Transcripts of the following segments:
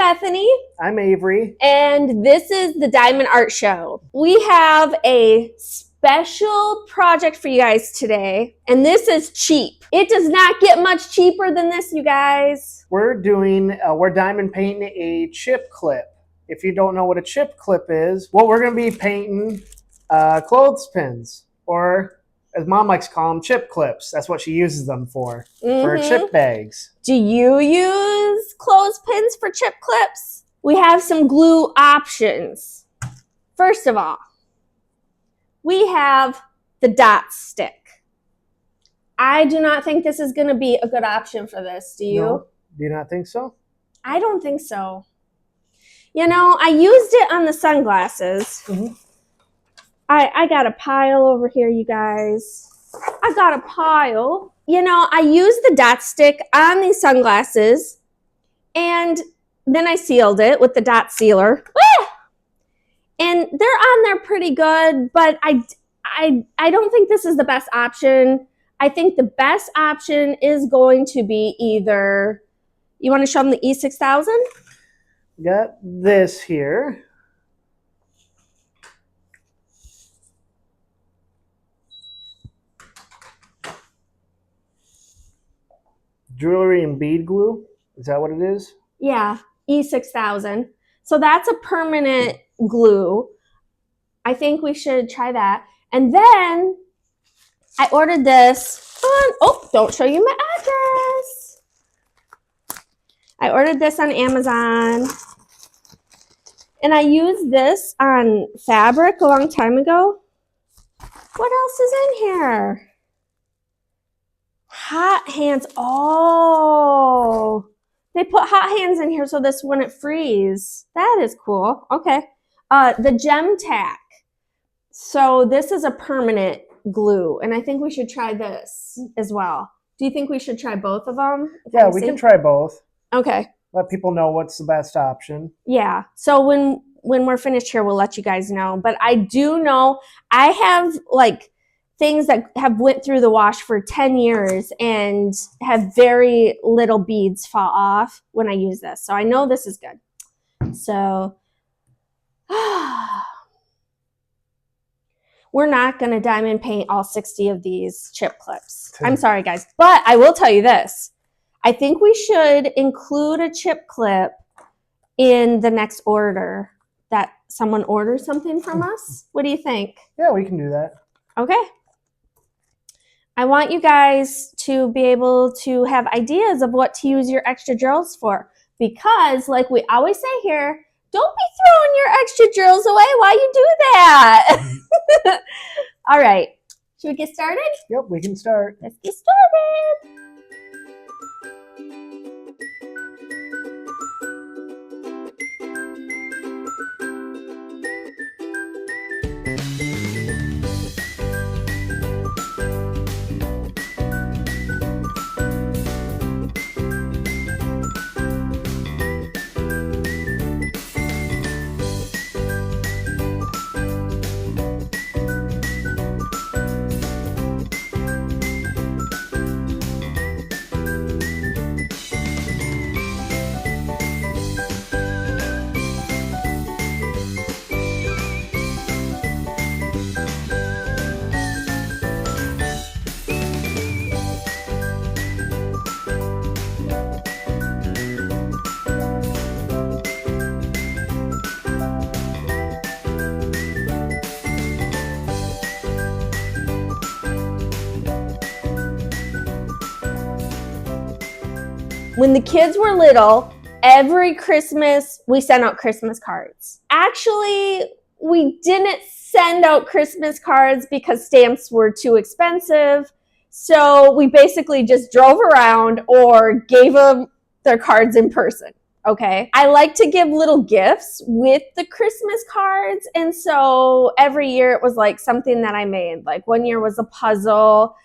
Bethany. I'm Avery. And this is the Diamond Art Show. We have a special project for you guys today, and this is cheap. It does not get much cheaper than this, you guys. We're diamond painting a chip clip. If you don't know what a chip clip is, well, we're going to be painting clothespins, or as Mom likes to call them, chip clips. That's what she uses them for chip bags. Do you use clothespins for chip clips? We have some glue options. First of all, we have the dot stick. I do not think this is going to be a good option for this. Do you? No. Do you not think so? I don't think so. You know, I used it on the sunglasses. Mm-hmm. I got a pile over here, you guys. I got a pile. You know, I used the dot stick on these sunglasses, and then I sealed it with the dot sealer. And they're on there pretty good, but I don't think this is the best option. I think the best option is going to be either, you want to show them the E6000? Got this here. Jewelry and bead glue. Is that what it is? Yeah, E6000. So that's a permanent glue. I think we should try that. And then I ordered this on, oh, don't show you my address. I ordered this on Amazon. And I used this on fabric a long time ago. What else is in here? Hot hands. Oh, they put hot hands in here so this wouldn't freeze. That is cool. Okay. The gem tack. So this is a permanent glue, and I think we should try this as well. Do you think we should try both of them? Yeah, we can try both. Okay. Let people know what's the best option. Yeah. So when we're finished here, we'll let you guys know. But I do know I have like things that have went through the wash for 10 years and have very little beads fall off when I use this. So I know this is good. So we're not going to diamond paint all 60 of these chip clips. I'm sorry, guys. But I will tell you this. I think we should include a chip clip in the next order that someone orders something from us. What do you think? Yeah, we can do that. Okay. I want you guys to be able to have ideas of what to use your extra drills for, because like we always say here, don't be throwing your extra drills away while you do that. All right. Should we get started? Yep, we can start. Let's get started. When the kids were little, every Christmas we sent out Christmas cards. Actually, we didn't send out Christmas cards because stamps were too expensive. So we basically just drove around or gave them their cards in person. Okay. I like to give little gifts with the Christmas cards. And so every year it was like something that I made. Like one year was a puzzle,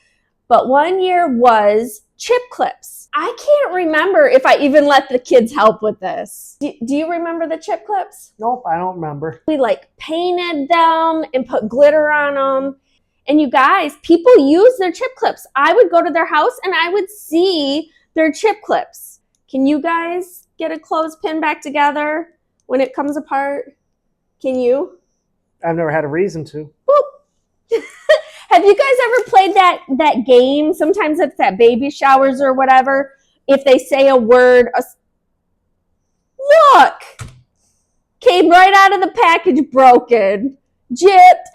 but one year was chip clips. I can't remember if I even let the kids help with this. Do you remember the chip clips? Nope, I don't remember. We like painted them and put glitter on them. And you guys, people use their chip clips. I would go to their house and I would see their chip clips. Can you guys get a clothespin back together when it comes apart? Can you? I've never had a reason to. Boop. Have you guys ever played that game? Sometimes it's at baby showers or whatever. If they say a word, look, came right out of the package broken. Gypped.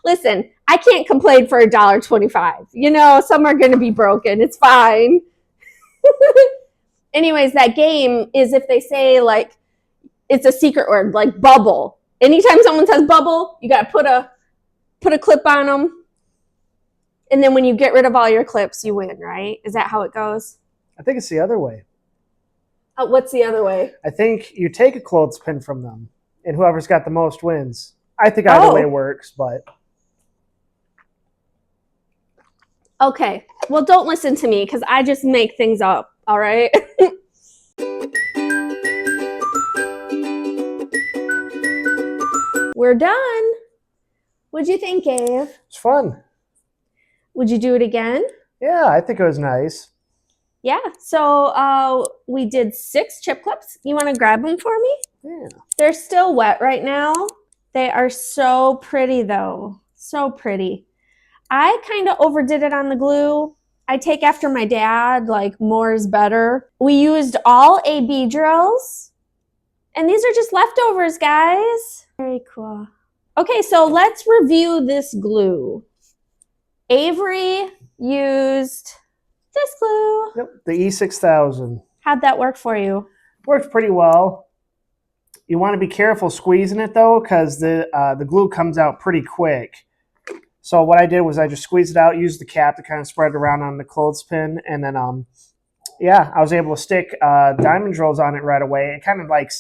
Listen, I can't complain for $1.25. You know, some are going to be broken. It's fine. Anyways, that game is if they say, like, it's a secret word, like bubble. Anytime someone says bubble, you got to put a clip on them. And then when you get rid of all your clips, you win, right? Is that how it goes? I think it's the other way. What's the other way? I think you take a clothespin from them, and whoever's got the most wins. I think either way works, but... Okay. Well, don't listen to me because I just make things up, all right? We're done. What'd you think, Gabe? It's fun. Would you do it again? Yeah, I think it was nice. Yeah. So we did 6 chip clips. You want to grab them for me? Yeah. They're still wet right now. They are so pretty, though. So pretty. I kind of overdid it on the glue. I take after my dad, like more is better. We used all AB drills. And these are just leftovers, guys. Very cool. Okay, so let's review this glue. Avery used this glue. Yep, the E6000. How'd that work for you? Works pretty well. You want to be careful squeezing it, though, because the glue comes out pretty quick. So what I did was I just squeezed it out, used the cap to kind of spread it around on the clothespin, and then, yeah, I was able to stick diamond drills on it right away. It kind of like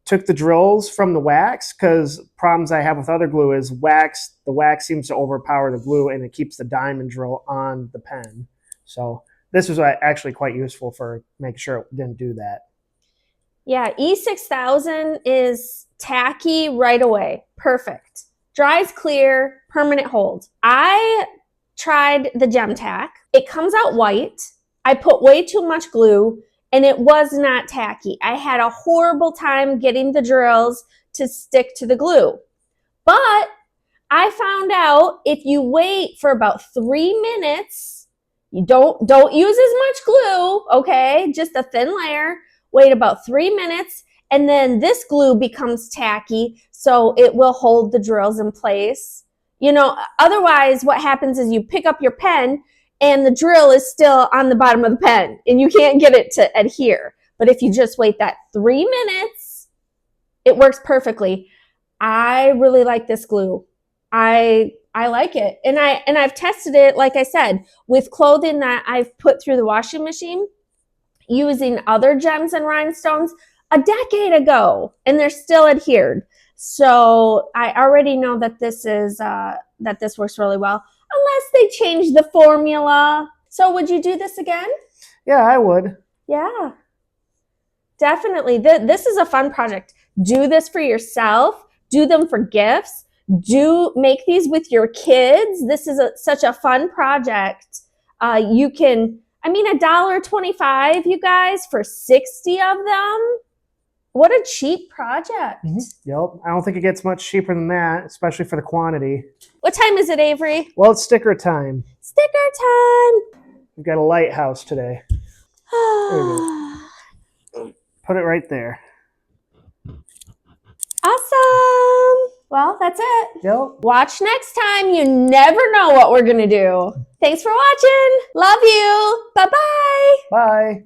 took the drills from the wax, because problems I have with other glue is the wax seems to overpower the glue, and it keeps the diamond drill on the pen. So this was actually quite useful for making sure it didn't do that. Yeah, E6000 is tacky right away. Perfect. Dries clear, permanent hold. I tried the gem tack. It comes out white. I put way too much glue and it was not tacky. I had a horrible time getting the drills to stick to the glue. But I found out if you wait for about 3 minutes, you don't use as much glue, okay? Just a thin layer. Wait about 3 minutes. And then this glue becomes tacky, so it will hold the drills in place. You know, otherwise what happens is you pick up your pen and the drill is still on the bottom of the pen and you can't get it to adhere. But if you just wait that 3 minutes, it works perfectly. I really like this glue. I like it. And I've tested it, like I said, with clothing that I've put through the washing machine using other gems and rhinestones a decade ago, and they're still adhered. So I already know that this works really well, unless they change the formula. So would you do this again? Yeah, I would. Yeah, definitely. This is a fun project. Do this for yourself. Do them for gifts. Make these with your kids. This is such a fun project. You can, $1.25, you guys, for 60 of them. What a cheap project. Mm-hmm. Yep. I don't think it gets much cheaper than that, especially for the quantity. What time is it, Avery? Well, it's sticker time. Sticker time. We've got a lighthouse today. There we go. Put it right there. Awesome. Well, that's it. Yep. Watch next time. You never know what we're going to do. Thanks for watching. Love you. Bye-bye. Bye.